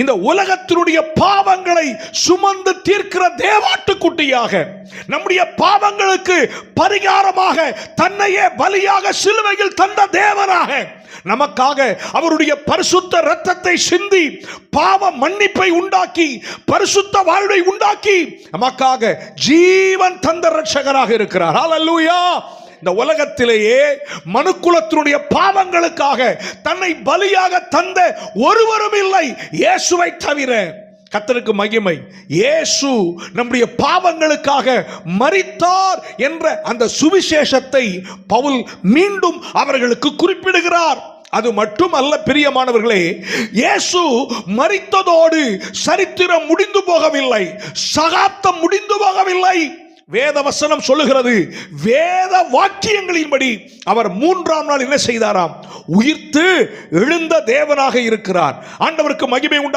இந்த உலகத்தினுடைய பாவங்களை சுமந்து தீர்க்கிற தேவாட்டுக்குட்டியாக, நம்முடைய பாவங்களுக்கு பரிகாரமாக தன்னையே பலியாக சிலுவையில் தந்த தேவனாக, நமக்காக அவருடைய பரிசுத்த இரத்தத்தை சிந்தி பாவ மன்னிப்பை உண்டாக்கி பரிசுத்த வாழ்வை உண்டாக்கி நமக்காக ஜீவன் தந்த இரட்சகராக இருக்கிறார். ஹல்லேலூயா. இந்த உலகத்திலேயே மனுக்குலத்தினுடைய பாவங்களுக்காக தன்னை பலியாக தந்த ஒருவரும் இல்லை, இயேசுவை தவிர. கர்த்தருக்கு மகிமை. இயேசு நம்முடைய பாவங்களுக்காக மரித்தார் என்ற அந்த சுவிசேஷத்தை பவுல் மீண்டும் அவர்களுக்கு குறிப்பிடுகிறார். அது மட்டுமல்ல பிரியமானவர்களே, இயேசு மரித்ததோடு சரித்திரம் முடிந்து போகவில்லை, சகாப்தம் முடிந்து போகவில்லை. வேத வசனம் சொல்லுகிறது, வேத வாக்கியங்களின்படி அவர் 3ஆம் நாள் என்ன செய்தாராம்? உயிர்த்து எழுந்த தேவனாக இருக்கிறார். ஆண்டவருக்கு மகிமை உண்டு.